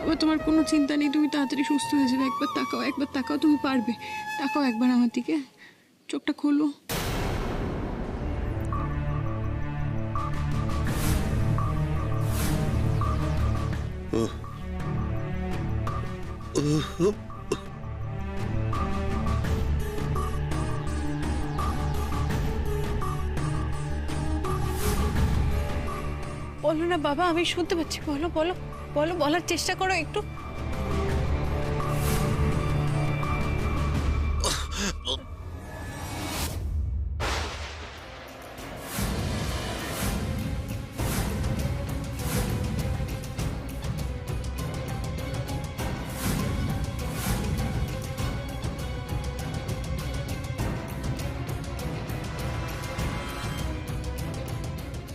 বাবা তোমার কোনো চিন্তা নেই, তুমি তাড়াতাড়ি সুস্থ হয়ে যাবে। একবার তাকাও, তুমি পারবে। তাকাও একবার আমার দিকে, চোখটা খোলো। বলো না বাবা, আমি শুনতে পাচ্ছি। বলো বলো বলো, বলার চেষ্টা করো একটু।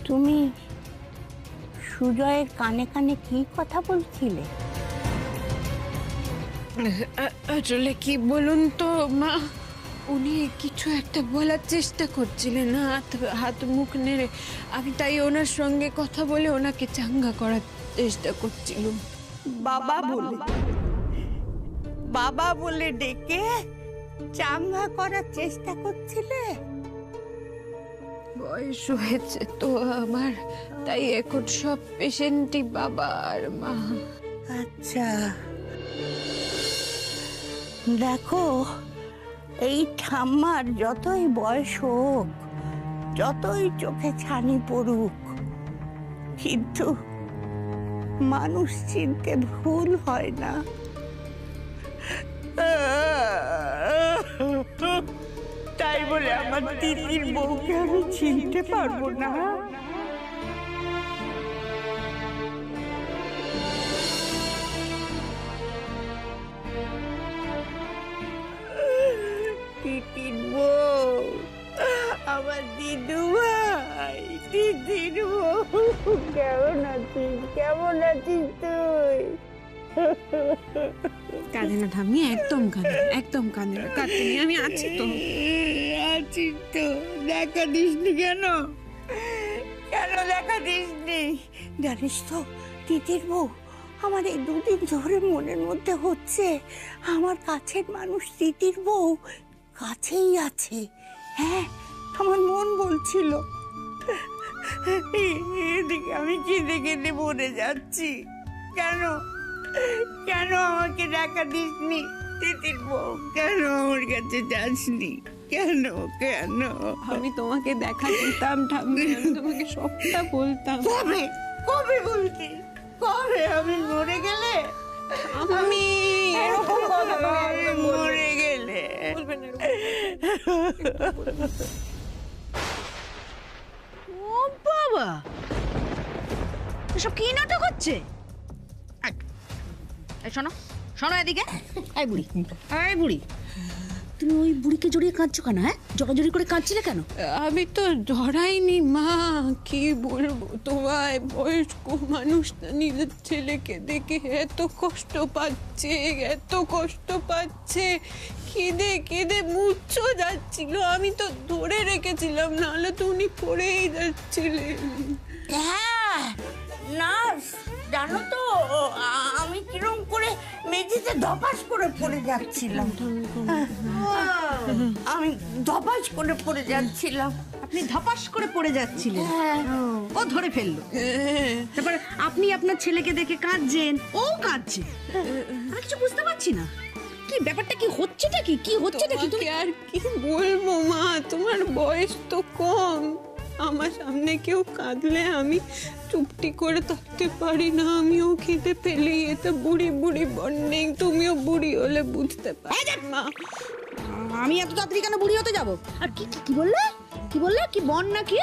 তুমি সুজয়ের কানে কানে কি কথা বলছিলে? আসলে কি বলুন তো মা, উনি কিছু একটা বলার চেষ্টা করছিলেন, হাত মুখ নেড়ে। আমি তাই ওনার সঙ্গে কথা বলে ওনাকে চাঙ্গা করার চেষ্টা করছিলাম। বাবা বলে ডেকে চাঙ্গা করার চেষ্টা করছিলে? বয়স হয়েছে তো আমার, তাই এখন সব পেশেন্টই বাবা আর মা। আচ্ছা, দেখো, এই ঠাম্মার যতই বয়স হোক, যতই চোখে ছানি পড়ুক, কিন্তু মানুষ চিনতে ভুল হয় না। তাই বলে আমার দিদির বউকে আমি চিনতে পারবো না? দিদির বউ, আমার দিদু ভাই, দিদির বউ, কেমন আছিস? কেমন আছিস তুই? কাঁদে না ঠাম্মি, একদম কাঁদে না, কাঁদতে নেই, আমি আছি তো। আছিস তো? দেখা দিসনি কেন? কেন দেখা দিসনি? জানিস তো দিদির বউ, আমার এই দুদিন ধরে মনের মধ্যে হচ্ছে আমার কাছের মানুষ দিদির বউ কাছেই আছে। হ্যাঁ, আমার মন বলছিল। এদিকে আমি কেঁদে কেঁদে মরে যাচ্ছি। কেন কেন আমাকে দেখা দিসনি দিদির বউ? কেন আমার কাছে যাসনি? কেন কেন? আমি তোমাকে দেখা দিতাম ঠাম্মি, আমি তোমাকে সবটা বলতাম। কবে কবে বলতি? কবে? আমি মরে গেলে? আমি এরকম কথা আমি মরে গেলে? বলবেন না। ও বাবা, এসব কি নাটক হচ্ছে? শোনো শোনো এদিকে। এই বুড়ি, এই বুড়ি, তুমি ওই বুড়িকে জড়িয়ে কাঁদছো কেন? হ্যাঁ, জড়াজড়ি করে কাঁদছিলে কেন? আমি তো ধরাইনি মা, কি বলবো তোমায়, বয়স্ক মানুষটা নিজের ছেলেকে দেখে এত কষ্ট পাচ্ছে, কেঁদে কেঁদে মুচ্ছো যাচ্ছিল। আমি তো ধরে রেখেছিলাম, নাহলে তো উনি পড়েই যাচ্ছিলেন। হ্যাঁ নার্স, জানো তো আমি কিরম করে মেঝেতে ধপাস করে পড়ে যাচ্ছিলাম। আমি ধপাস করে পড়ে যাচ্ছিলাম। আপনি ধপাস করে পড়ে যাচ্ছিলেন, ও ধরে ফেললো। তারপর আপনি আপনার ছেলেকে দেখে কাঁদছেন, ও কাঁদছে। আমি কিছু বুঝতে পারছি না, কি ব্যাপারটা, কি হচ্ছেটা, কি হচ্ছেটা কি? তোমাকে আর কি বলবো মা, তোমার বয়স তো কম। আমার সামনে কেউ কাঁদলে আমি চুপটি করে থাকতে পারি না, আমিও খেতে পেলে। এটা বুড়ি বন্যে, তুমিও বুড়ি হলে বুঝতে পারবে মা। আমি এত তাড়াতাড়ি কেন বুড়ি হতে যাবো? আর কি কি বললে, কি বন নাকি?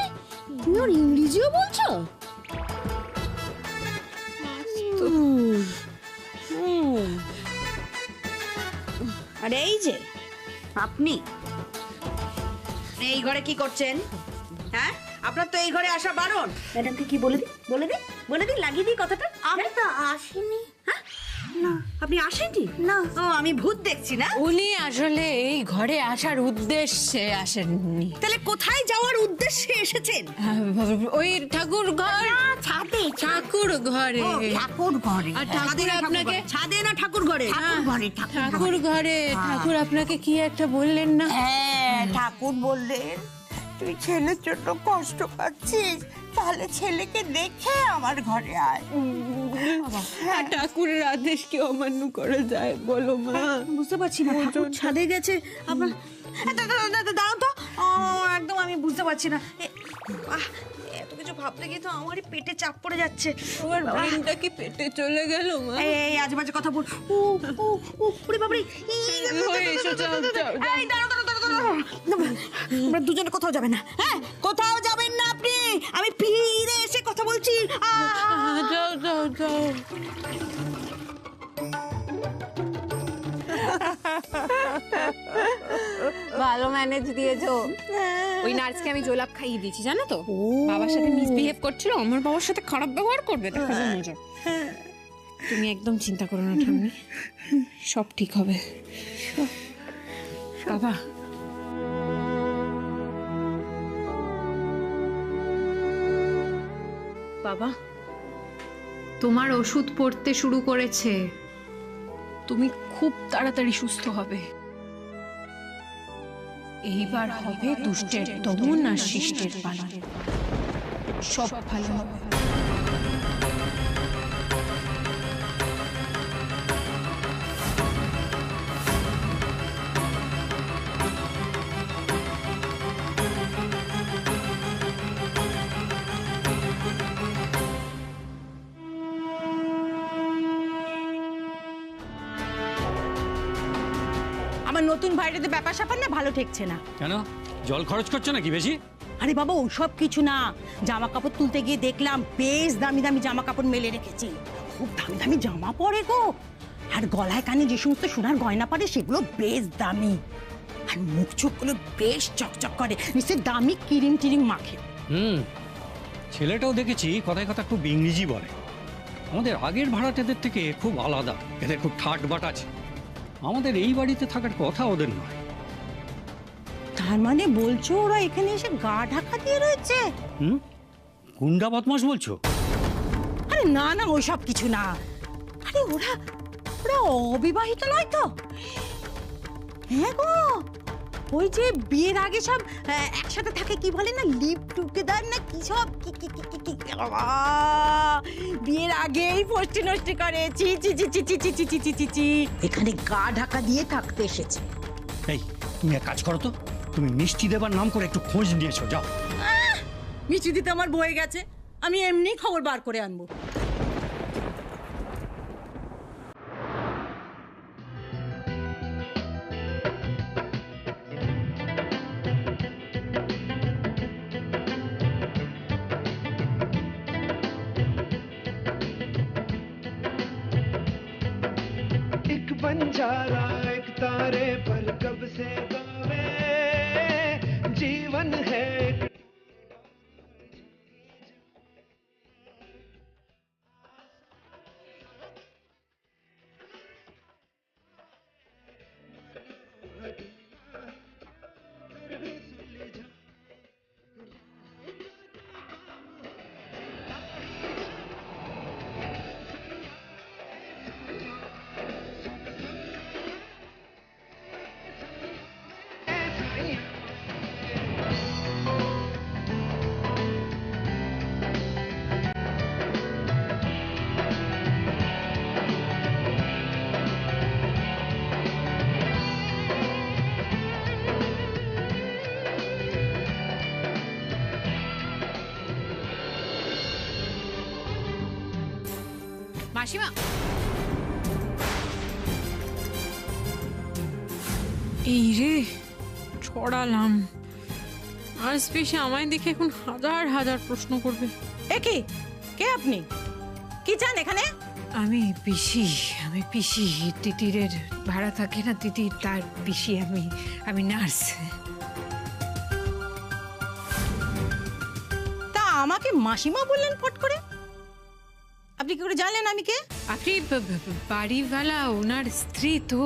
তুমি ওর ইংরেজিও বলছো? আর এই যে আপনি এই ঘরে কি করছেন? হ্যাঁ, আপনার তো এই ঘরে আসা বারণ। ম্যাডামকে কি বলে দি লাগিয়ে দিই কথাটা। আমি তো আসিনি। হ্যাঁ, না। আপনি আসেননি? না। ও, আমি ভূত দেখছি না। উনি আসলে এই ঘরে আসার উদ্দেশ্যে আসেননি। তাহলে কোথায় যাওয়ার উদ্দেশ্যে এসেছেন? ওই ঠাকুর ঘর, ছাদে ঠাকুর ঘরে। ঠাকুর ঘরে আর ঠাকুর আপনাকে ছাদে না ঠাকুর ঘরে? ঠাকুর ঘরে ঠাকুর ঘরে ঠাকুর আপনাকে কি একটা বললেন না? হ্যাঁ, ঠাকুর বললেন তুই ছেলের জন্য কষ্ট পাচ্ছিস, তাহলে ছেলেকে দেখে আমার ঘরে আয়। আর ঠাকুরের আদেশ কি অমান্য করা যায় বলো মা? বুঝতে পারছি না, ঠাকুর ছাদে গেছে আপনার। দাঁড়াও তো, একদম আমি বুঝতে পারছি না। এত কিছু ভাবতে গিয়ে তো আমারই পেটে চাপ পড়ে যাচ্ছে। তোমার ব্রেনটা কি পেটে চলে গেল মা? এই আজে বাজে কথা বল। ওরে বাবারে, এসো, যাও, যাও, যাও। এই দাঁড়াও। আমরা দুজনে কোথাও যাবেন না, হ্যাঁ? কোথাও যাবেন না আপনি। আমি ফিরে এসে কথা বলছি। যাও যাও যাও। ভালো ম্যানেজ দিয়েছো। ওই নার্সকে আমি জোলাপ খাইয়ে দিয়েছি জানো তো। বাবার সাথে মিসবিহেভ করছিল, আমার বাবার সাথে খারাপ ব্যবহার করবে, দেখা যায় মজা। তুমি একদম চিন্তা করো না ঠাম্মি, সব ঠিক হবে। বাবা, বাবা তোমার ওষুধ পড়তে শুরু করেছে, তুমি খুব তাড়াতাড়ি সুস্থ হবে। এইবার হবে দুষ্টের দমন আর শিষ্টের পালন, সব ভালো হবে। আমার নতুন ভাইটাতে ব্যাপার স্যাপার না ভালো ঠেকছে না। কেন জল খরচ করছো নাকি বেশি? আরে বাবা, ওসব কিছু না। জামা কাপড় তুলতে গিয়ে দেখলাম বেশ দামি দামি জামা কাপড় মেলে রেখেছি। খুব দামি দামি জামা পরে গো। আর গলায় কানে যে সমস্ত সোনার গয়না পরে সেগুলো বেশ দামি। আর মুখ চোখগুলো বেশ চকচক করে, নিশ্চয়ই দামি ক্রিম টিরিম মাখে। ছেলেটাও দেখেছি কথায় কথা খুব ইংরেজি বলে। আমাদের আগের ভাড়াটেদের থেকে খুব আলাদা, এদের খুব ঠাট বাট আছে। আমাদের এই বাড়িতে থাকার কথা ওদের নয়। তার মানে বলছো ওরা এখানে এসে গা ঢাকা দিয়ে রয়েছে? গুন্ডা বদমাশ বলছো? আরে না না, ওইসব কিছু না। আরে ওরা ওরা অবিবাহিত নয় তো? হ্যাঁ গো, ওই যে বিয়ের আগে সব একসাথে থাকে, কি বলে না, লিভ টুগেদার না কি সব, কি বাবা, বিয়ের আগেই ফষ্টি নষ্টি করে। চি চি চি চি চি চি চি চি চি চি চি, এখানে গা ঢাকা দিয়ে থাকতে এসেছে। এই তুমি এক কাজ করো তো, তুমি মিষ্টি দেবার নাম করে একটু খোঁজ নিয়েছো, যাও। মিষ্টি দিতে আমার বয়ে গেছে, আমি এমনি খবর বার করে আনবো। बंजारा एक तारे पर कब से गावे जीवन है মাসিমা, এই রে ছড়ালাম, আর স্পেশে আমায় দেখে এখন হাজার হাজার প্রশ্ন করবে। একে কে আপনি? কি চান এখানে? আমি পিসি তিতিরের ভাড়া থাকে না, তিতির তার পিসি। আমি নার্স। তা আমাকে মাসিমা বললেন ফট করে? আপনি কি করে জানলেন আমি কে? আপনি বাড়িওয়ালা ওনার স্ত্রী তো।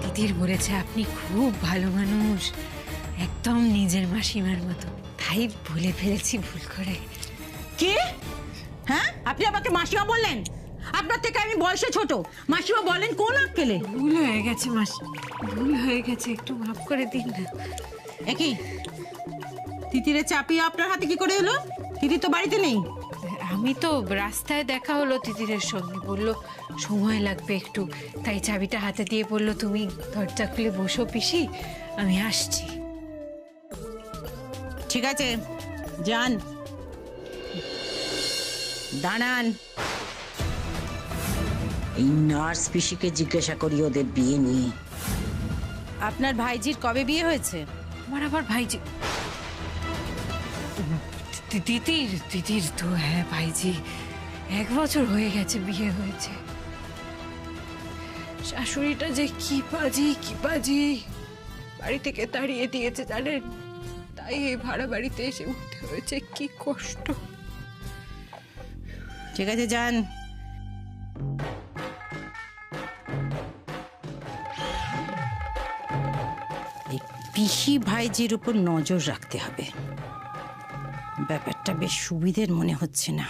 দিদির বলেছে আপনি খুব ভালো মানুষ, একদম নিজের মাসিমার মতো, তাই বলে ফেলেছি ভুল করে। কে? হ্যাঁ, আপনি আমাকে মাসিমা বললেন? আপনার থেকে আমি বয়সে ছোট, মাসিমা বলেন কোন আক্কেলে? ভুল হয়ে গেছে মাসি, ভুল হয়ে গেছে, একটু মাফ করে দিন না। একই তিতিরে চাপিয়ে আপনার হাতে কি করে এলো? তিতি তো বাড়িতে নেই। আমি তো রাস্তায় দেখা হলো তিতিরের সঙ্গে, বললো সময় লাগবে একটু, তাই চাবিটা হাতে দিয়ে বললো তুমি দরজা খুলে বসো পিসি, আমি আসছি। ঠিক আছে, যান। দাঁড়ান, এই নার্স পিসিকে জিজ্ঞাসা করি ওদের বিয়ে নিয়ে। আপনার ভাইজির কবে বিয়ে হয়েছে? আমার আবার ভাইজি, দিদির তো, হ্যাঁ ভাইজি 1 বছর হয়ে গেছে বিয়ে হয়েছে। শাশুড়িটা যে কি বাজি বাড়ি থেকে তাড়িয়ে দিয়েছে জানেন, তাই এই ভাড়া বাড়িতে এসে উঠতে হয়েছে, কি কষ্ট। ঠিক আছে, যান। এই পিসি ভাইজির উপর নজর রাখতে হবে, ব্যাপারটা বেশ সুবিধের মনে হচ্ছে না।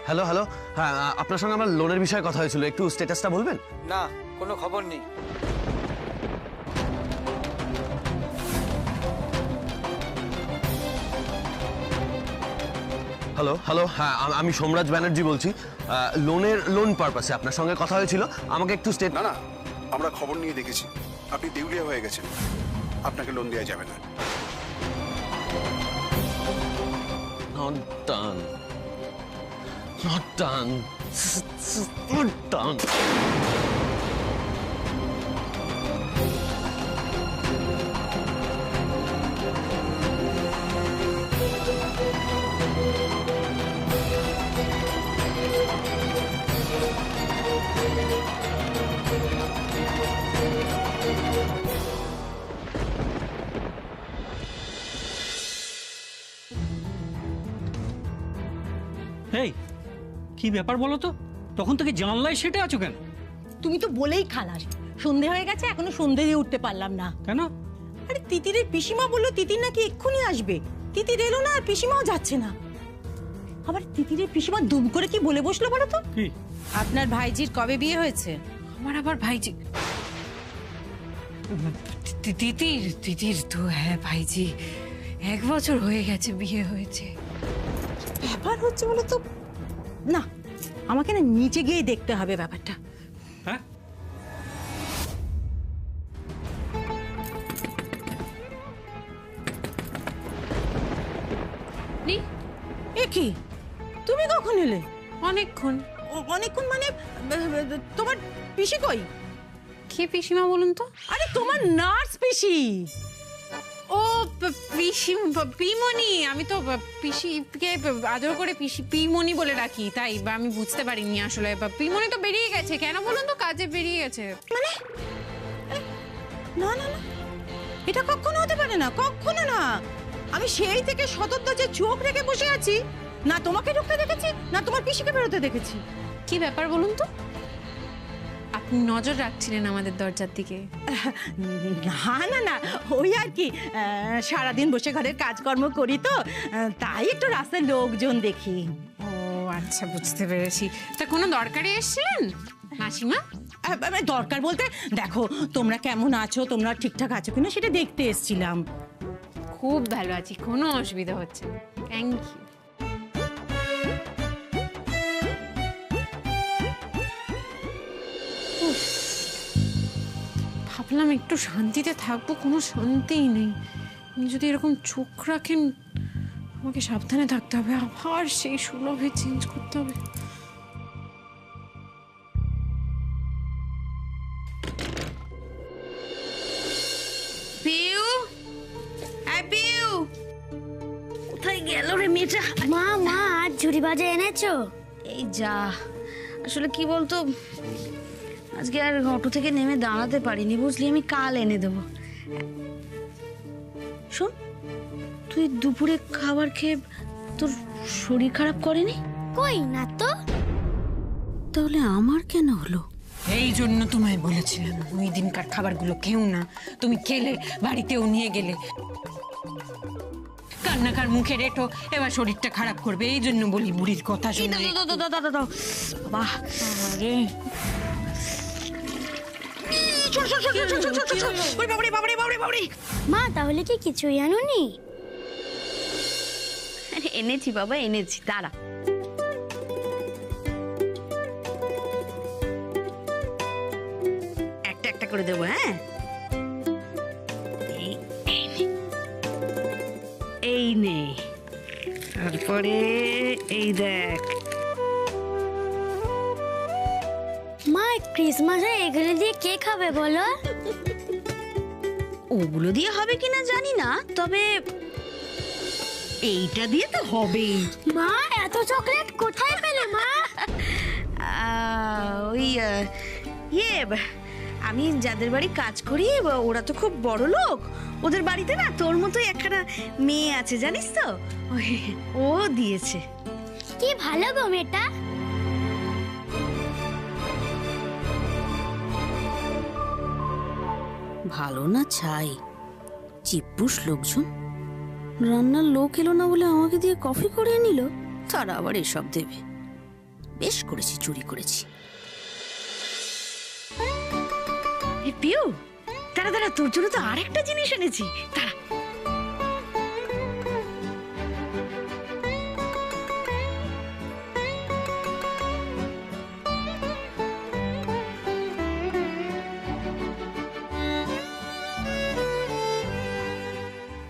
হ্যালো হ্যালো, হ্যাঁ আপনার সঙ্গে আমার লোনের বিষয়ে কথা হয়েছিল, একটু স্ট্যাটাসটা বলবেন? না, কোনো খবর নেই। হ্যালো হ্যালো, হ্যাঁ আমি সোমরাজ ব্যানার্জি বলছি, লোন পারপাসে আপনার সঙ্গে কথা হয়েছিল, আমাকে একটু না না, আমরা খবর নিয়ে দেখেছি আপনি দেউলিয়া হয়ে গেছেন, আপনাকে লোন দেওয়া যাবে না। Not done. Not done. Not done. এই কি ব্যাপার বলো তো, তখন থেকে জানলায় সেটে আছো কেন? তুমি তো বলেই খালাস, সন্ধে হয়ে গেছে, এখনো সন্ধে দিয়ে উঠতে পারলাম না। কেন? আরে তিতিরের পিসিমা বললো তিতির নাকি এক্ষুনি আসবে, তিতির এলো না আর পিসিমাও যাচ্ছে না। আবার তিতিরের পিসিমা দুম করে কি বলে বসলো বলো তো? কি? আপনার ভাইজির কবে বিয়ে হয়েছে? আমার আবার ভাইজি, দিদির তো, হ্যাঁ ভাইজি 1 বছর হয়ে গেছে বিয়ে হয়েছে। ব্যাপার হচ্ছে বলো তো, না আমাকে না নিচে গিয়ে দেখতে হবে ব্যাপারটা। হ্যাঁ, এ কি, তুমি কখন এলে? অনেকক্ষণ। অনেকক্ষণ মানে তোমার পিসি কই? কে পিসিমা বলুন তো? আরে তোমার নার্স পিসি। ও পিমনি, আমি তো পিসিকে আদর করে পিমনি বলে রাখি, তাই আমি বুঝতে পারিনি আসলে। পিমনি তো বেরিয়ে গেছে, কেন বলুন তো? কাজে বেরিয়ে গেছে। মানে না না না, এটা কখনো হতে পারে না, কখনো না। আমি সেই থেকে সতত যে চোখ রেখে বসে আছি, না তোমাকে ঢুকতে দেখেছি না তোমার পিসিকে বেরোতে দেখেছি। কি ব্যাপার বলুন তো? আপনি নজর রাখছিলেন আমাদের দরজার দিকে? না না না, ওই আর কি, সারাদিন বসে ঘরের কাজকর্ম করি তো, তাই একটু রাস্তায় লোকজন দেখি। ও আচ্ছা, বুঝতে পেরেছি। তা কোনো দরকারে এসেছিলেন মাসিমা? দরকার বলতে দেখো তোমরা কেমন আছো, তোমরা ঠিকঠাক আছো কিনা সেটা দেখতে এসেছিলাম। খুব ভালো আছি, কোনো অসুবিধা হচ্ছে না। Thank you. ভাবলাম একটু শান্তিতে থাকবো, কোনো শান্তিই নেই। আপনি যদি এরকম চোখ রাখেন, আমাকে সাবধানে থাকতে হবে। আবার সেই সুলভে চেঞ্জ করতে হবে। পিউ, পিউ, কোথায় গেল রে মেয়েটা? মা মা আজ ঝুড়ি বাজা এনেছো? এই যা, আসলে কি বলতো, আজকে আর অটো থেকে নেমে দাঁড়াতে পারিনি, বুঝলি? আমি কাল এনে দেবো। শোন, তুই দুপুরে খাবার খেয়ে তোর শরীর খারাপ করেনি? কই না তো। তাহলে আমার কেন হলো? এই জন্য তোমায় বলেছিলাম ওই দিনকার খাবারগুলো খেও না। তুমি খেলে, বাড়িতেও নিয়ে গেলে, কান্নাকার মুখে রেটো, এবার শরীরটা খারাপ করবে। এই জন্য বলি বুড়ির কথা শুনে। বাহ, আরে মা তাহলে কি কিছুই আনোনি? এনেছি বাবা, এনেছি, দাঁড়া। একটা একটা করে দেবো। হ্যাঁ, এই নে, তারপরে এই দেখ। মা ক্রিসমাসে এগুলো দিয়ে কে খাবে বলো? ওগুলো দিয়ে হবে কিনা জানি না, তবে এইটা দিয়ে তো হবেই। মা এত চকলেট কোথায় পেলে মা? ওই আমি যাদের বাড়ি কাজ করি ওরা তো খুব বড় লোক। ওদের বাড়িতে না তোর মতোই একখানা মেয়ে আছে, জানিস তো, ও দিয়েছে। কি ভালো গো মেয়েটা। ভালো না ছাই, চিপ্পুস লোকজন। রান্নার লোক এলো না বলে আমাকে দিয়ে কফি করিয়ে নিল, তারা আবার এসব দেবে। বেশ করেছি, চুরি করেছি। পিউ, তারা তারা তোর জন্য তো আরেকটা জিনিস এনেছি, তারা।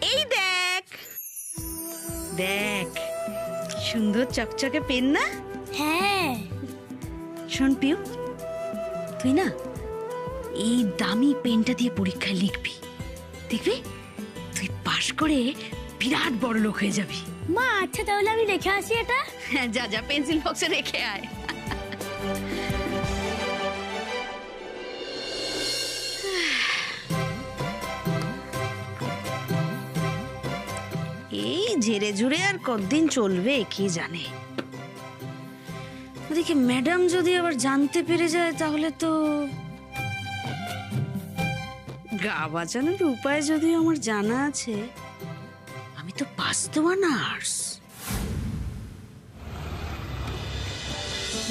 এই দেখ দেখ, সুন্দর চকচকে পেন না? হ্যাঁ। শোন পিউ, তুই না এই দামি পেনটা দিয়ে পরীক্ষায় লিখবি, দেখবি তুই পাশ করে বিরাট বড় লোক হয়ে যাবি। মা আচ্ছা তাহলে আমি রেখে আসি এটা। হ্যাঁ, যা যা, পেন্সিল বক্সে রেখে আয়। এই ঝেড়ে ঝুড়ে আর কতদিন চলবে কে জানে। ওদিকে ম্যাডাম যদি আবার জানতে পেরে যায় তাহলে তো গা বাঁচানোর উপায় যদিও আমার জানা আছে। আমি তো বাস্তবা নার্স।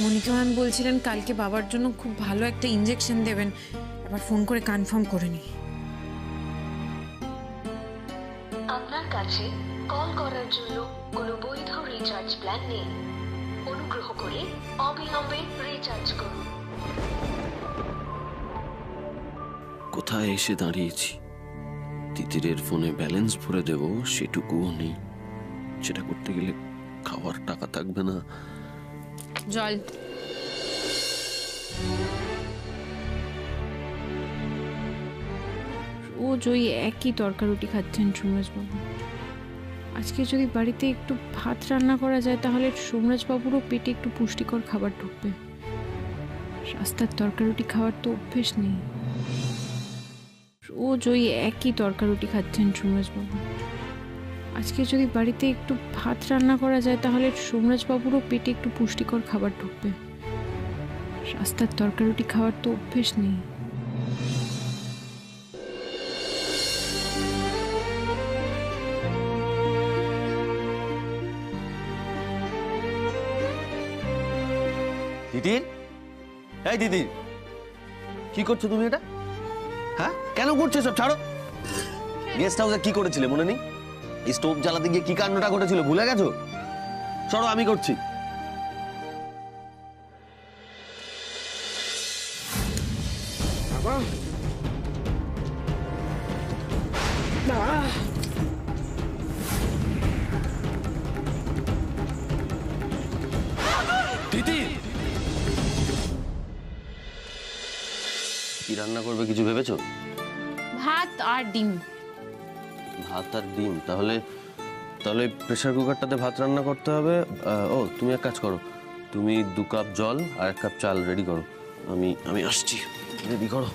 মনিকা ম্যাম বলছিলেন কালকে বাবার জন্য খুব ভালো একটা ইনজেকশন দেবেন, আবার ফোন করে কনফার্ম করে নি। আপনার কাছে কল করার জন্য কোনো বৈধ রিচার্জ প্ল্যান নেই। অনুগ্রহ করে অবিলম্বে রিচার্জ করুন। কোথায় এসে দাঁড়িয়েছি? তিতিরের ফোনে ব্যালেন্স ভরে দেব সেটুকুও নেই। সেটা করতে গেলে খাওয়ার টাকা থাকবে না। জল। রোজ ওই একই তরকারুটি খাচ্ছেন সোমরাজবাবু। আজকে যদি বাড়িতে একটু ভাত রান্না করা যায় তাহলে সোমরাজবাবুরও পেটে একটু পুষ্টিকর খাবার ঢুকবে। রাস্তার তরকারুটি খাওয়ার তো অভ্যেস নেই। রোজ ওই একই তরকারুটি খাচ্ছেন সোমরাজবাবু। আজকে যদি বাড়িতে একটু ভাত রান্না করা যায় তাহলে সোমরাজবাবুরও পেটে একটু পুষ্টিকর খাবার ঢুকবে। রাস্তার তরকারুটি খাওয়ার তো অভ্যেস নেই। তিতির, এই তিতির, কি করছো তুমি এটা? হ্যাঁ, কেন করছো সব? ছাড়ো। গেস্ট হাউসে কি করেছিলে মনে নেই? স্টোভ জ্বালাতে গিয়ে কি কাণ্ডটা ঘটেছিল ভুলে গেছো? সরো, আমি করছি। তিতির, কি রান্না করবে কিছু ভেবেছো? ভাত আর ডিম। ভাত আর ডিম? তাহলে প্রেসার কুকারটাতে ভাত রান্না করতে হবে। ও, তুমি এক কাজ করো, তুমি 2 কাপ জল আর 1 কাপ চাল রেডি করো। আমি আসছি, রেডি করো।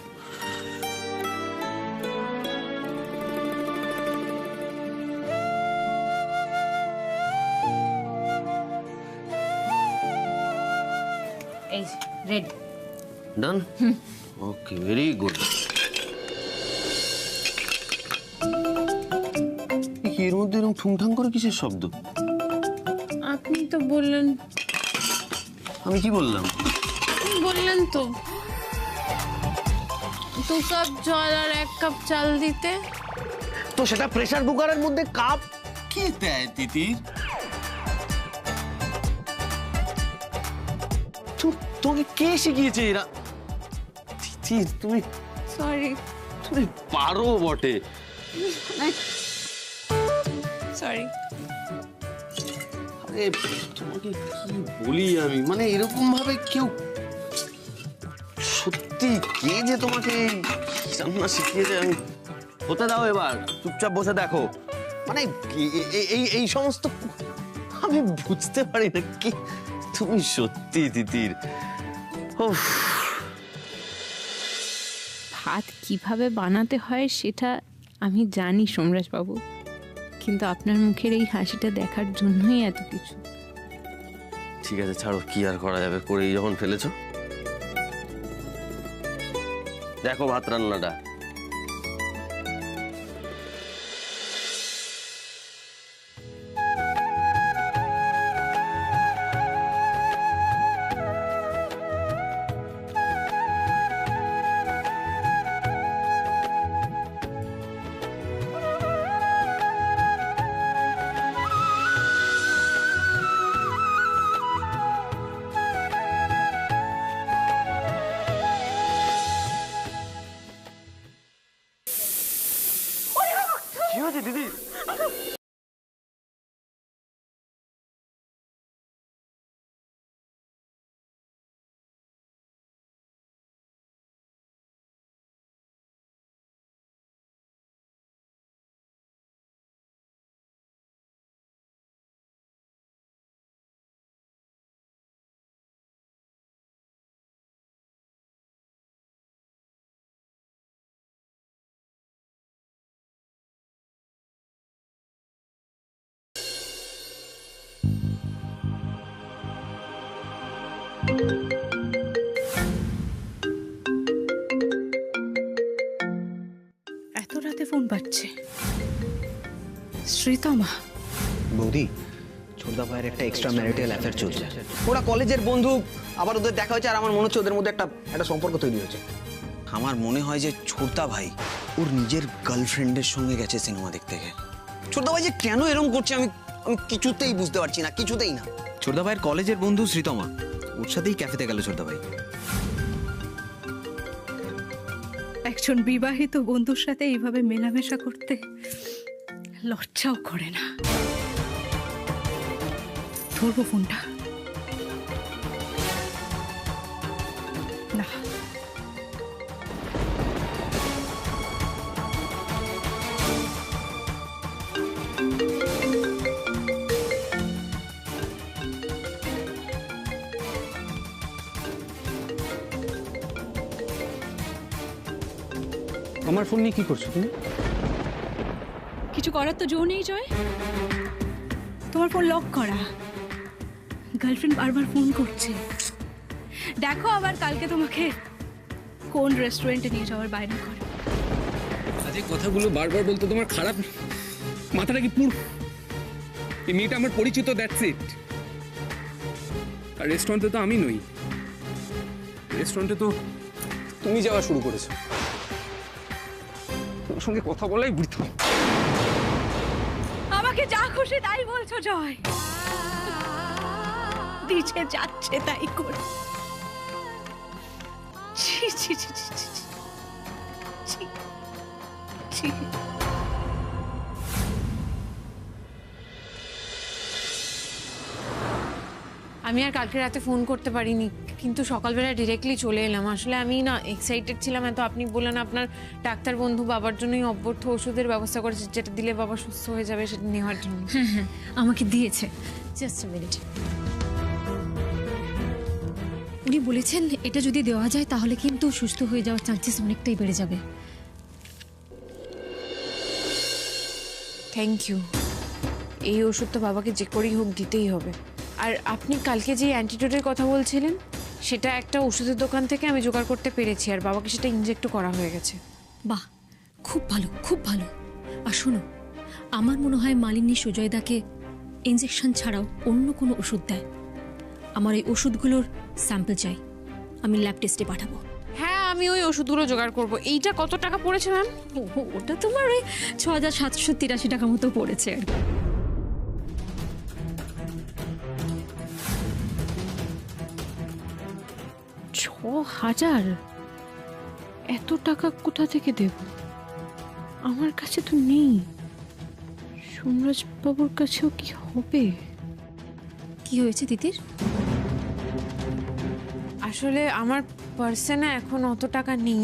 এই রেড। ডান? ওকে, ভেরি গুড। এর মধ্যে এরকম ঠুংঠাং করে কিসের শব্দ? আপনি তো বললেন। আমি কি বললাম? বললেন তো 2 কাপ জল আর 1 কাপ চাল দিতে। তো সেটা প্রেসার কুকারের মধ্যে কাপ কি দেয় তিতির? তোকে কে শিখিয়েছে এরা? তিতির, তুমি তুমি পারো বটে। সরি। আরে তোমাকে কি বলি আমি, মানে এরকম ভাবে কেউ সত্যি কে যে তোমাকে রান্না শিখিয়েছে আমি। হতে দাও, এবার চুপচাপ বসে দেখো। মানে এই সমস্ত আমি বুঝতে পারি না কি। তুমি সত্যি তিতির। ভাত কিভাবে বানাতে হয় সেটা আমি জানি সোমরাজ বাবু, কিন্তু আপনার মুখের এই হাসিটা দেখার জন্যই এত কিছু। ঠিক আছে, ছাড়ো, কি আর করা যাবে, করেই যখন ফেলেছো। দেখো ভাত রান্নাটা। কি হয়েছে দিদি? এত রাতে ফোন পাচ্ছে? শ্রীতমা? বৌদি, ছোটদা ভাইয়ের একটা এক্সট্রা ম্যারিটাল অ্যাফেয়ার চলছে। ওরা কলেজের বন্ধু, আবার ওদের দেখা হয়েছে, আর আমার মনে হচ্ছে ওদের মধ্যে একটা সম্পর্ক তৈরি হয়েছে। আমার মনে হয় যে ছোটদা ভাই ওর নিজের গার্লফ্রেন্ডের সঙ্গে গেছে সিনেমা দেখতে গিয়ে। ছোটদা ভাই যে কেন এরকম করছে আমি কিছুতেই বুঝতে পারছি না, কিছুতেই না। ছোটদা ভাইয়ের কলেজের বন্ধু শ্রীতমা, ওর সাথেই ক্যাফেতে গেল ছোটদা ভাই। একজন বিবাহিত বন্ধুর সাথে এইভাবে মেলামেশা করতে লজ্জাও করে না। ধরবো ফোনটা? না। আমার ফোন নিয়ে কি করছো তুমি? কিছু করার তো জো নেই জয়। তোমার ফোন লক করা, গার্লফ্রেন্ড বারবার ফোন করছে। দেখো আবার কালকে তোমাকে কোন রেস্টুরেন্টে নিয়ে যাওয়ার বাইরে করে। আজ এই কথাগুলো বারবার বলতে তোমার খারাপ মাথাটা কি পুরো? এই মেয়েটা আমার পরিচিত, দ্যাটস ইট। আর রেস্টুরেন্টে তো আমি নই, রেস্টুরেন্টে তো তুমি যাওয়া শুরু করেছো। তোমার সঙ্গে কথা বলাই বৃথা। আমাকে যা খুশি তাই বলছো জয়, দিছে যাচ্ছে তাই করে। ছি ছি ছি ছি ছি ছি ছি। আমি আর কালকে রাতে ফোন করতে পারিনি, কিন্তু সকালবেলা ডিরেক্টলি চলে এলাম। আসলে আমি না এক্সাইটেড ছিলাম এত, আপনি বললেন আপনার ডাক্তার বন্ধু বাবার জন্যই অব্যর্থ ওষুধের ব্যবস্থা করেছে, যেটা দিলে বাবা সুস্থ হয়ে যাবে, সেটা নেওয়ার জন্য। হ্যাঁ হ্যাঁ, আমাকে দিয়েছে। Just a minute. উনি বলেছেন এটা যদি দেওয়া যায় তাহলে কিন্তু সুস্থ হয়ে যাওয়ার চান্সেস অনেকটাই বেড়ে যাবে। Thank you. এই ওষুধটা বাবাকে যে করেই হোক দিতেই হবে। আর আপনি কালকে যে অ্যান্টিডোটের কথা বলছিলেন, সেটা একটা ওষুধের দোকান থেকে আমি জোগাড় করতে পেরেছি, আর বাবাকে সেটা ইনজেক্টও করা হয়ে গেছে। বাহ, খুব ভালো খুব ভালো। আর শোনো, আমার মনে হয় মালিনী সুজয়দাকে ইনজেকশন ছাড়াও অন্য কোনো ওষুধ দেয়। আমার এই ওষুধগুলোর স্যাম্পল চাই, আমি ল্যাব টেস্টে পাঠাবো। হ্যাঁ, আমি ওই ওষুধগুলো জোগাড় করবো। এইটা কত টাকা পড়েছে ম্যাম? ওটা তোমার ওই ৬,৭৮৩ টাকা মতো পড়েছে। ৬,০০০? এত টাকা কোথা থেকে দেব? আমার কাছে তো নেই। সোমরাজ বাবুর কাছেও কি হবে? কি হয়েছে দিদির? আসলে আমার পার্সে এখন অত টাকা নেই।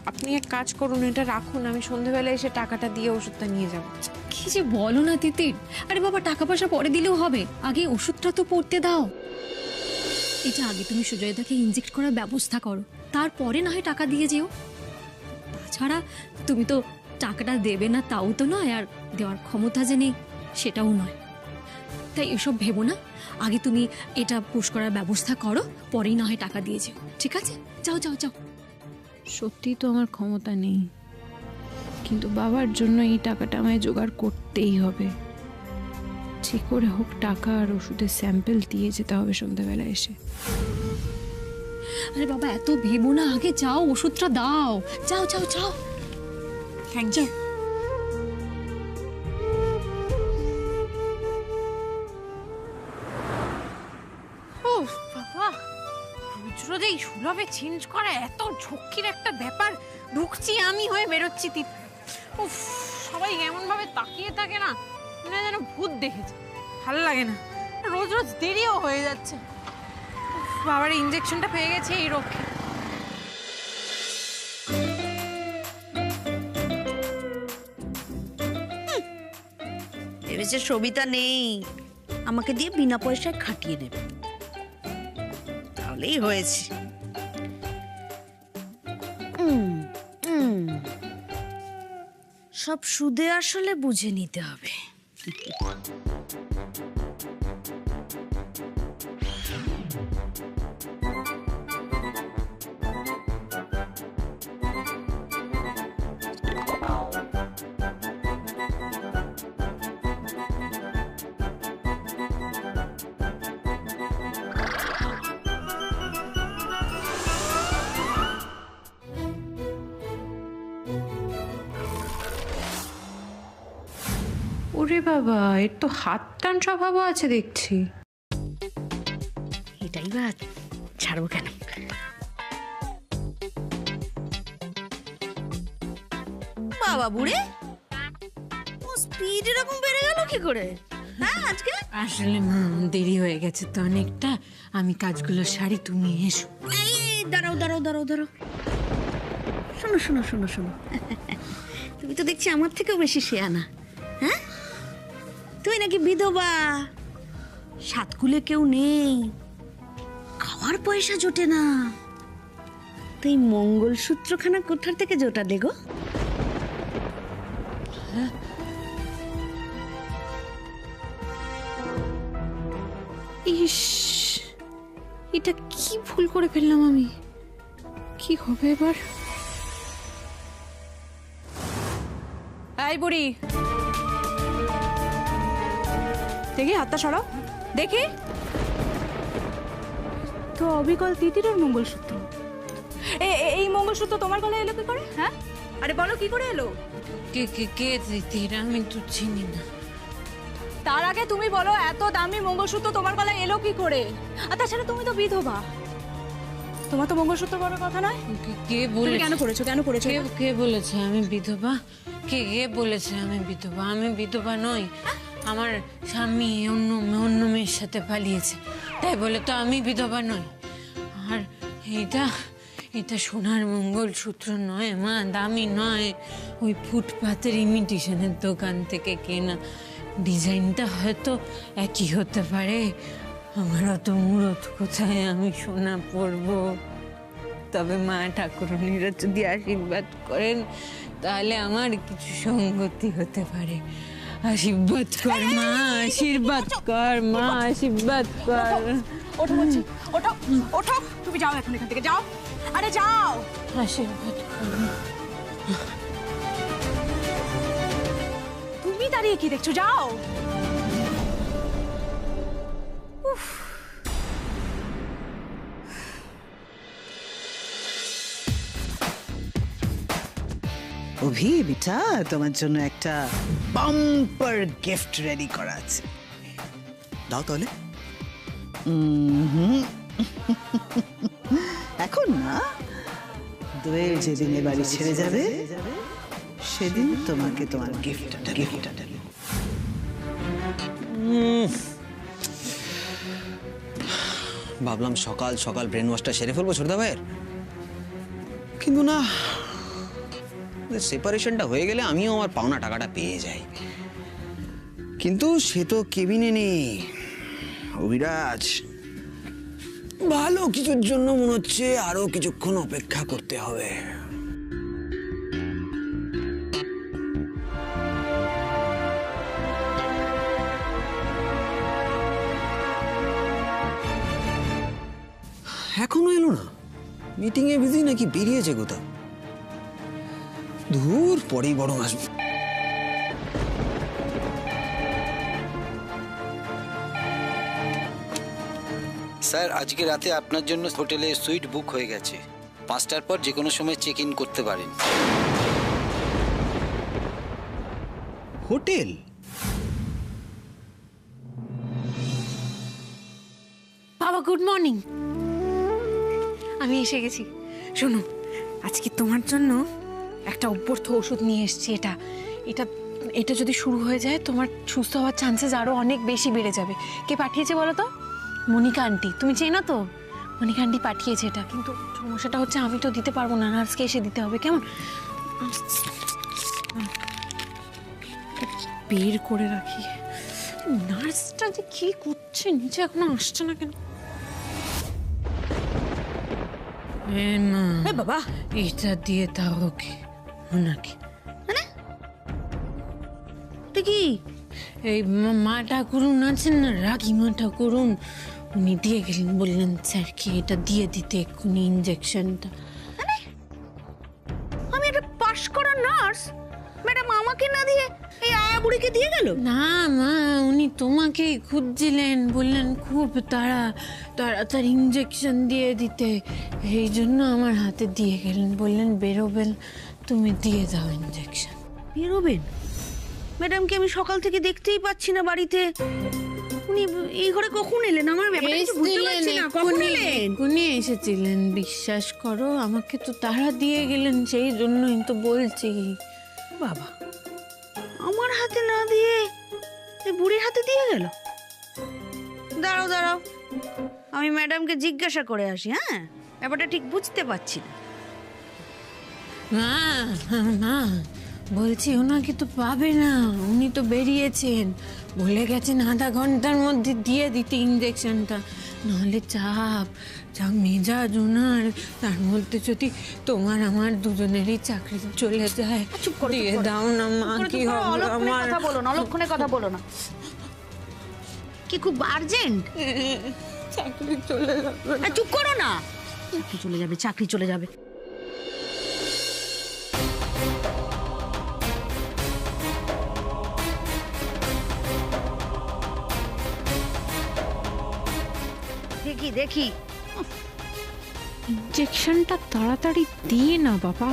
আপনি এক কাজ করুন, এটা রাখুন, আমি সন্ধ্যেবেলা এসে টাকাটা দিয়ে ওষুধটা নিয়ে যাব। কি যে বলো না তিতির। আরে বাবা, টাকা পয়সা পরে দিলেও হবে, আগে ওষুধটা তো পড়তে দাও। এটা আগে তুমি সুজয়দাকে ইনজেক্ট করার ব্যবস্থা করো, তারপরে না হয় টাকা দিয়ে যেও। তাছাড়া তুমি তো টাকাটা দেবে না তাও তো নয়, আর দেওয়ার ক্ষমতা যে নেই সেটাও নয়। তাই এসব ভেবো না, আগে তুমি এটা পুশ করার ব্যবস্থা করো, পরেই না হয় টাকা দিয়ে যেও। ঠিক আছে, যাও যাও যাও। সত্যি তো আমার ক্ষমতা নেই, কিন্তু বাবার জন্য এই টাকাটা আমায় জোগাড় করতেই হবে। ঠিক করে হোক টাকা আর ওষুধের স্যাম্পল দিয়ে যেতে হবে সন্ধ্যাবেলা এসে। আরে বাবা, এত ভেবো না, আগে যাও ওষুধটা দাও। যাও যাও যাও। Thank you. বাবা, রোজ রোজ এই সুলভে চেঞ্জ করা এত ঝক্কির একটা ব্যাপার। ঢুকছি আমি হয়ে বেরোচ্ছি। উফ, সবাই এমন ভাবে তাকিয়ে থাকে না, মনে যেন ভূত দেখেছে। ভালো লাগে না, রোজ রোজ দেরিও হয়ে যাচ্ছে। বাবার ইনজেকশনটা পেয়ে গেছে এই রক্ষে। ভেবেছে সবিতা নেই, আমাকে দিয়ে বিনা পয়সায় খাটিয়ে নেবে, তাহলেই হয়েছে। সব সুদে আসলে বুঝে নিতে হবে। ওরে বাবা, এর তো হাত টান স্বভাবও আছে দেখছি। এটাই বা ছাড়বো কেন? বাবা বুড়ে, ও স্পিড এরকম বেড়ে গেল কি করে? হ্যাঁ আজকে আসলে দেরি হয়ে গেছে তো অনেকটা, আমি কাজগুলো সারি, তুমি এসো। এই দাঁড়াও দাঁড়াও দাঁড়াও দাঁড়াও, শোনো শোনো শোনো শোনো, তুমি তো দেখছি আমার থেকেও বেশি শেয়ানা। হ্যাঁ, তুমি নাকি বিধবা, সাতকুলে কেউ নেই, খাওয়ার পয়সা জোটে না, তো এই মঙ্গলসূত্রখানা কোথার থেকে জোটালে গো? ইস, এটা কি ভুল করে ফেললাম আমি, কি হবে এবার? এই বুড়ি, দেখি হাতটা সরাও দেখি। তো অবিকল তিতিরের মঙ্গলসূত্র, এই মঙ্গলসূত্র তোমার গলায় এলো কি করে? হ্যাঁ, আরে বলো কি করে এলো? কে কে কে তিতির? আমি তো চিনি না। তার আগে তুমি বলো এত দামি মঙ্গলসূত্র তোমার গলায় এলো কি করে? আর তাছাড়া তুমি তো বিধবা, তোমার তো মঙ্গলসূত্র বড় কথা নয়। কে বলে? কেন করেছো? কেন করেছো? কে বলেছে আমি বিধবা? কে বলেছে আমি বিধবা? আমি বিধবা নই। আমার স্বামী অন্য মেয়ের সাথে পালিয়েছে, তাই বলে তো আমি বিধবা নই। আর এটা সোনার মঙ্গলসূত্র নয় মা, দামি নয়, ওই ফুটপাতের ইমিটেশনের দোকান থেকে কেনা। ডিজাইনটা হয়তো একই হতে পারে, আমার অত মুরত কোথায় আমি সোনা পরবো। তবে মা ঠাকুরানীরা যদি আশীর্বাদ করেন তাহলে আমার কিছু সঙ্গতি হতে পারে। আশীর্বাদ কর মা, আশীর্বাদ কর মা, আশীর্বাদ কর। ওঠো বলছি, ওঠো ওঠো, তুমি যাও এখন এখান থেকে, যাও। আরে যাও, আশীর্বাদ কর। তুমি দাঁড়িয়ে কি দেখছো? যাও। অভি বেটা, তোমার জন্য একটা বাম্পার গিফট রেডি করা আছে, দাও তাহলে। এখন না, দোয়েল যেদিন এ বাড়ি ছেড়ে যাবে সেদিন তোমাকে তোমার গিফটটা দেবে। ভাবলাম সকাল সকাল ব্রেন ওয়াশটা সেরে ফেলবো ছোটদা ভাইয়ের, কিন্তু না, সেপারেশনটা হয়ে গেলে আমিও আমার পাওনা টাকাটা পেয়ে যাই। কিন্তু সে তো কেবিনে নেই। অভিরাজ, ভালো কিছুর জন্য মনে হচ্ছে আরো কিছুক্ষণ অপেক্ষা করতে হবে। এখনো এলো না? মিটিং এ বিজি নাকি বেরিয়েছে কোথাও? দূর, পরেই বরং আসবে। স্যার, আজকে রাতে আপনার জন্য হোটেলে সুইট বুক হয়ে গেছে। 5টার পর যে কোনো সময় চেক ইন করতে পারেন। হোটেল? বাবা গুড মর্নিং, আমি এসে গেছি। শোনো, আজকে তোমার জন্য একটা অভ্যর্থ ওষুধ নিয়ে এসেছি। এটা যদি শুরু হয়ে যায় তোমার সুস্থ হওয়ার চান্সেস আরো অনেক বেশি বেড়ে যাবে। কে পাঠিয়েছে বলো তো? মনিকা আন্টি, তুমি চেনো তো? মনিকা আন্টি পাঠিয়েছে এটা, কিন্তু সমস্যাটা হচ্ছে আমি তো দিতে পারবো না, নার্সকে এসে দিতে হবে। কেমন? বের করে রাখি। নার্সটা যে কি করছে নিচে, এখনো আসছে না কেন? বাবা, এটা দিয়ে দাও ওকে, ওনাকে। কি এই মা ঠাকুরুন আছেন না, রাগি মা ঠাকুরুন, উনি দিয়ে গেলেন, বললেন স্যারকে এটা দিয়ে দিতে এক্ষুনি ইঞ্জেকশনটা। আমি একটা পাশ করা নার্স, ম্যাডাম আমাকে না দিয়ে এই আয়া বুড়িকে দিয়ে গেল? না মা, উনি তোমাকেই খুঁজছিলেন, বললেন খুব তাড়াতাড়ি ইঞ্জেকশন দিয়ে দিতে, এই জন্য আমার হাতে দিয়ে গেলেন, বললেন বেরোবেন, তুমি দিয়ে দাও ইঞ্জেকশন। বেরোবেন? ম্যাডামকে আমি সকাল থেকে দেখতেই পাচ্ছি না বাড়িতে। উনি এই ঘরে কখন এলেন? আমার ব্যাপারটা কিছু বুঝতে পারছি না। কখন এলেন? উনি এসেছিলেন, বিশ্বাস করো, আমাকে তো তাড়া দিয়ে গেলেন, সেই জন্যই তো বলছি। বাবা, আমার হাতে না দিয়ে এই বুড়ির হাতে দিয়ে গেল? দাঁড়াও দাঁড়াও, আমি ম্যাডামকে জিজ্ঞাসা করে আসি। হ্যাঁ, ব্যাপারটা ঠিক বুঝতে পারছি না। মা বলছি, ওনাকে তো পাবে না, উনি তো বেরিয়েছেন, বলে গেছেন আধা ঘন্টার মধ্যে দিয়ে দিতে ইঞ্জেকশনটা, নাহলে চাপ মেজাজ ওনার, তার মধ্যে যদি তোমার আমার দুজনেরই চাকরি চলে যায়। দিয়ে দাও না মা, কি হবে আমার? কথা বলো না, অলক্ষণে কথা বলো না। কি খুব আর্জেন্ট? চাকরি চলে যাবে। চুপ করো না, চাকরি চলে যাবে, চাকরি চলে যাবে। দেখি ইনজেকশনটা তাড়াতাড়ি দিয়ে না বাবা,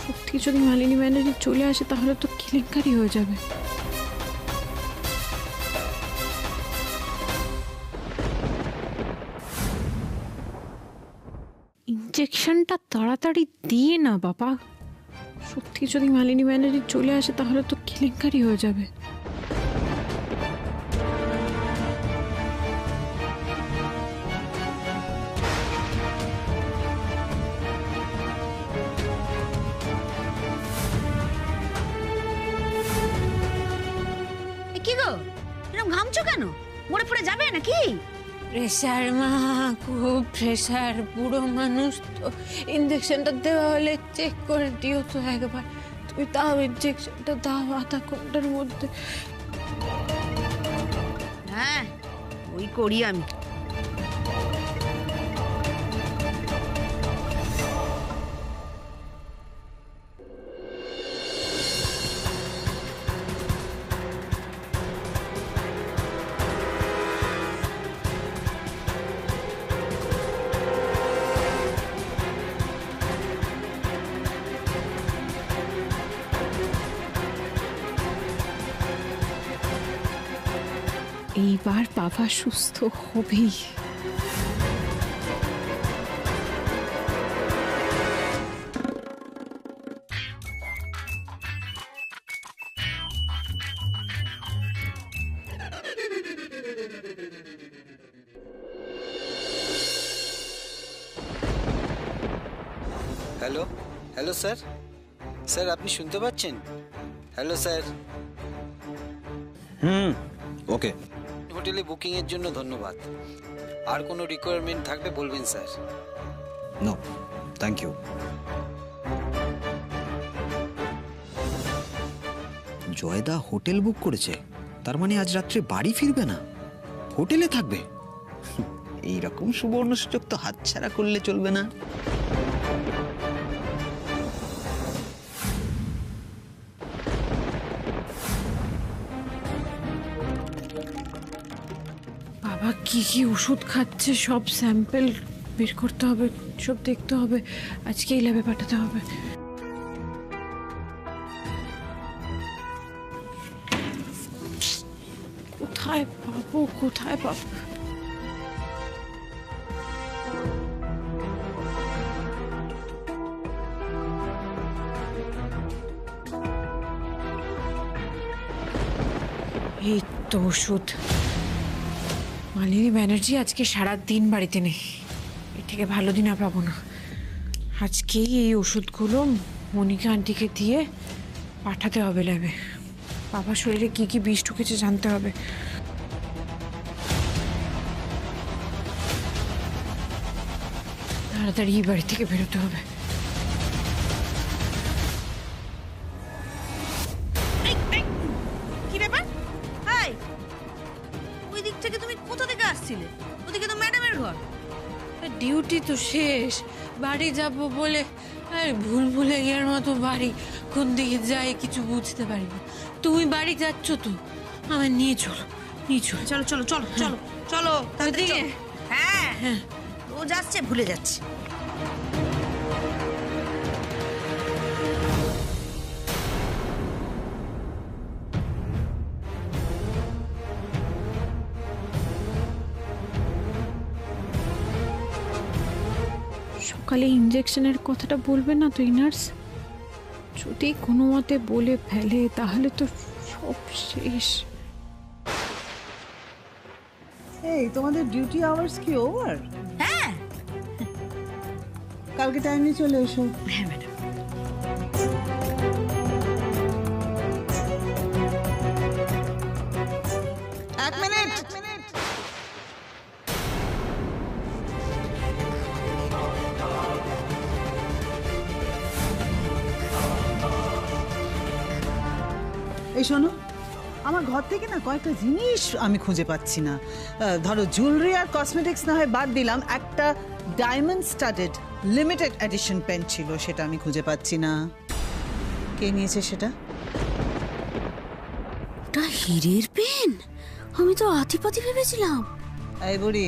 সত্যি যদি মালিনী ব্যানার্জি চলে আসে তাহলে তো কেলেঙ্কারি হয়ে যাবে। ইনজেকশনটা তাড়াতাড়ি দিয়ে না বাবা, সত্যি যদি মালিনী ব্যানার্জি চলে আসে তাহলে তো কেলেঙ্কারি হয়ে যাবে। কি গো, এরকম ঘামছো কেন? মরে পড়ে যাবে নাকি? প্রেশার মা, খুব প্রেশার। বুড়ো মানুষ তো, ইঞ্জেকশনটা দেওয়া হলে চেক করে দিও তো একবার। তুমি তাও ইঞ্জেকশনটা দাও আধা ঘন্টার মধ্যে। হ্যাঁ, ওই করি আমি। এইবার বাবা সুস্থ হবেই। Hello, hello sir. স্যার আপনি শুনতে পাচ্ছেন? Hello sir. ওকে। হোটেলে বুকিং এর জন্য ধন্যবাদ। আর কোনো রিকোয়ারমেন্ট থাকলে বলবেন স্যার। No, thank you. জয়দা হোটেল বুক করেছে, তার মানে আজ রাত্রে বাড়ি ফিরবে না, হোটেলে থাকবে। এইরকম সুবর্ণ সুযোগ তো হাতছাড়া করলে চলবে না। বাবা কি কি ওষুধ খাচ্ছে সব স্যাম্পল বের করতে হবে, সব দেখতে হবে, আজকেই ল্যাবে পাঠাতে হবে। কোথায় পাবো, কোথায় পাবো? এই তো ওষুধ। মালিনী ব্যানার্জি আজকে সারা দিন বাড়িতে নেই, এর থেকে ভালো দিন আর পাবো না। আজকেই এই ওষুধগুলো মনিকা আন্টিকে দিয়ে পাঠাতে হবে ল্যাবে। বাবার শরীরে কি কি বিষ ঢুকেছে জানতে হবে। তাড়াতাড়ি এই বাড়ি থেকে বেরোতে হবে। কি ব্যাপার? হাই, ওই দিক থেকে তুমি কোথা থেকে আসছিলে? ওদিকে তো ম্যাডামের ঘর। ডিউটি তো শেষ, বাড়ি যাব বলে আর ভুলে গিয়ার মতো বাড়ি কোন দিকে যায় কিছু বুঝতে পারি না। তুমি বাড়ি যাচ্ছ তো, আমার নিয়ে চলো, নিয়ে চলো। চলো চলো চলো চলো চলো তাড়াতাড়ি চলো। হ্যাঁ হ্যাঁ, ও যাচ্ছে, ভুলে যাচ্ছে। সকালে ইঞ্জেকশনের কথাটা বলবে না তো এই নার্স? যদি কোনো মতে বলে ফেলে তাহলে তো সব শেষ। এই তোমাদের ডিউটি আওয়ার্স কি ওভার? হ্যাঁ, কালকে টাইমে চলে এসো। হ্যাঁ ম্যাডাম। এক মিনিট। এই শোনো, আমার ঘর থেকে না কয়েকটা জিনিস আমি খুঁজে পাচ্ছি না। ধরো জুয়েলারি আর কসমেটিক্স না হয় বাদ দিলাম, একটা diamond studded limited edition pen ছিল, সেটা আমি খুঁজে পাচ্ছি না। কে নিয়েছে সেটা? ওটা হীরের পেন? আমি তো আতিপাতি ভেবেছিলাম। এই বুড়ি,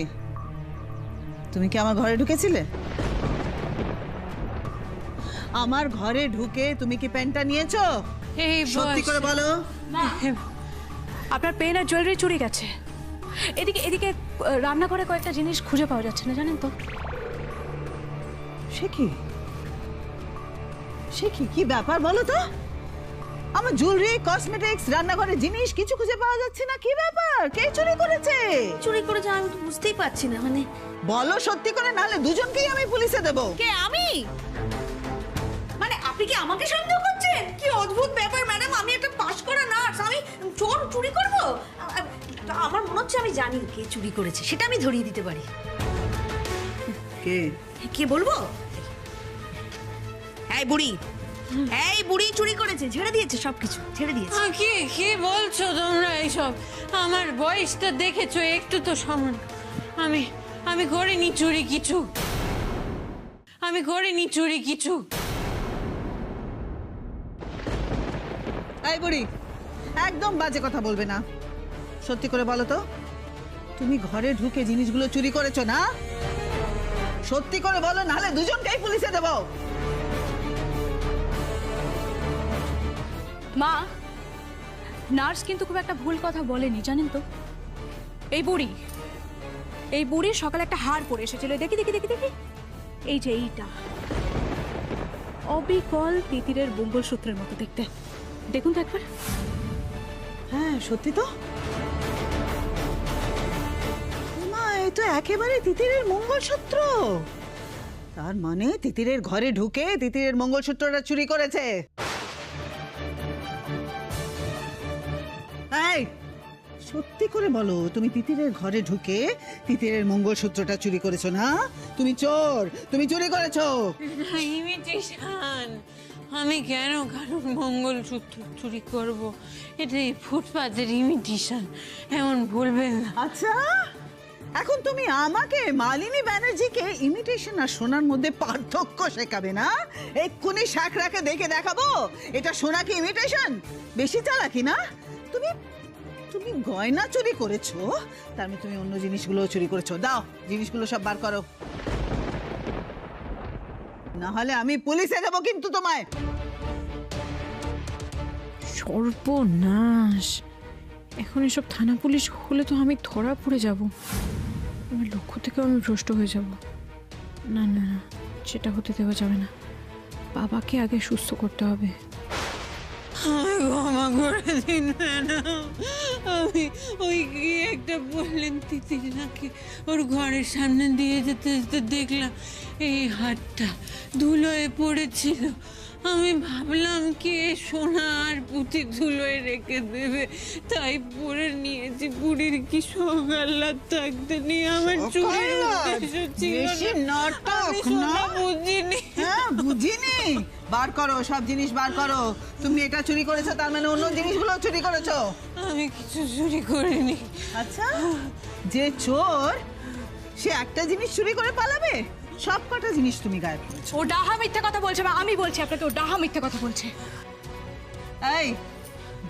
তুমি কি আমার ঘরে ঢুকেছিলে? আমার ঘরে ঢুকে তুমি কি পেনটা নিয়েছো? সত্যি করে বলো। আপনার পেন আর জুয়েলারি চুরি গেছে। এদিকে এদিকে রান্নাঘরে কয়েকটা জিনিস খুঁজে পাওয়া যাচ্ছে না, জানেন তো? সে কি কি ব্যাপার বলো তো? আমার জুয়েলারি, কসমেটিক্স, রান্নাঘরের জিনিস কিছু খুঁজে পাওয়া যাচ্ছে না, কি ব্যাপার? কে চুরি করেছে? চুরি করেছে আমি তো বুঝতেই পারছি না। মানে বলো সত্যি করে, নাহলে দুজনকেই আমি পুলিশে দেবো। কে আমি? মানে আপনি কি আমাকে সন্দেহ করছেন? কি অদ্ভুত ব্যাপার ম্যাডাম, আমি একটা পাশ করা নার্স, আমি চোর চুরি করব? আমার মনে হচ্ছে আমি জানি কে চুরি করেছে, সেটা আমি ধরিয়ে দিতে পারি। কে? কে বলবো? এই বুড়ি চুরি করেছে, ছেড়ে দিয়েছে, সবকিছু ছেড়ে দিয়েছে। কি বলছো তোমরা এইসব? আমার বয়সটা দেখেছো, একটু তো সমান। আমি করিনি চুরি কিছু, আমি করিনি চুরি কিছু। এই বুড়ি, একদম বাজে কথা বলবে না। সত্যি করে বলো তো, তুমি ঘরে ঢুকে জিনিসগুলো চুরি করেছো না? সত্যি করে বলো, নাহলে দুজনকেই পুলিশে দেবো। মা, নার্স কিন্তু খুব একটা ভুল কথা বলেনি, জানেন তো? এই বুড়ি সকালে একটা হার পরে এসেছিল। দেখি দেখি দেখি দেখি, এই যে এইটা অবিকল তিতিরের মঙ্গলসূত্রের মতো দেখতে। দেখুন তো একবার। হ্যাঁ সত্যি তো মা, এ তো একেবারে তিতিরের মঙ্গলসূত্র। তার মানে তিতিরের ঘরে ঢুকে তিতিরের মঙ্গলসূত্রটা চুরি করেছে। এই সত্যি করে বলো, তুমি তিতিরের ঘরে ঢুকে তিতিরের মঙ্গলসূত্রটা চুরি করেছো না? তুমি চোর, তুমি চুরি করেছো। ইমিটেশন। আমি কেন কারণ মঙ্গলসূত্র চুরি করব? এটা এই ফুটপাতের ইমিটেশন, এমন বলবেন না। আচ্ছা, এখন তুমি আমাকে মালিনী ব্যানার্জিকে ইমিটেশন আর সোনার মধ্যে পার্থক্য শেখাবে না? এক্ষুনি শাকরাকে দেখে দেখাবো এটা সোনা কি ইমিটেশন। বেশি চালাকি না? তুমি গয়না চুরি করেছো, তার মানে তুমি অন্য জিনিসগুলো চুরি করেছো। দাও জিনিসগুলো সব বার করো, না হলে আমি পুলিশে দেবো কিন্তু তোমায়। সর্বনাশ! এখন এসব থানা পুলিশ হলে তো আমি ধরা পড়ে যাব, আমার লক্ষ্য থেকেও আমি ভ্রষ্ট হয়ে যাব। না না না, সেটা হতে দেওয়া যাবে না। বাবাকে আগে সুস্থ করতে হবে। ক্ষমা করে দিন ম্যাডাম, আমি ওই কি একটা বললেন তিতির নাকি ওর ঘরের সামনে দিয়ে যেতে যেতে দেখলাম এই হাতটা ধুলোয় পড়েছিল। আমি ভাবলাম কি সোনা আর পুঁতি ধুলোয় রেখে দেবে, তাই পরে নিয়েছি। বুড়ির কি সকাল্লা থাকতে নিয়ে আমার চুরির উদ্দেশ্য ছিল না। বুঝিনি। হ্যাঁ বুঝিনি। বার করো সব জিনিস বার করো। তুমি এটা চুরি করেছো, তার মানে অন্য জিনিসগুলো চুরি করেছো। আমি কিছু চুরি করিনি। আচ্ছা, যে চোর সে একটা জিনিস চুরি করে পালাবে, সব কটা জিনিস তুমি গায়েব করেছো। ও ডাহা মিথ্যে কথা বলছে, বা আমি বলছি আপনাকে ও ডাহা মিথ্যে কথা বলছে। এই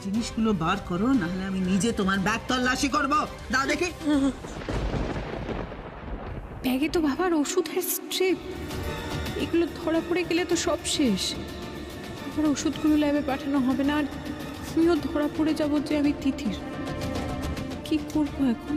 জিনিসগুলো বার করো, না হলে আমি নিজে তোমার ব্যাগ তল্লাশি করব। দাও দেখি। ব্যাগে তো বাবার ওষুধের স্ট্রিপ, এগুলো ধরা পড়ে গেলে তো সব শেষ। আমার ওষুধগুলো ল্যাবে পাঠানো হবে না, আর আমিও ধরা পড়ে যাবো যে আমি তিতির। কি করবো এখন?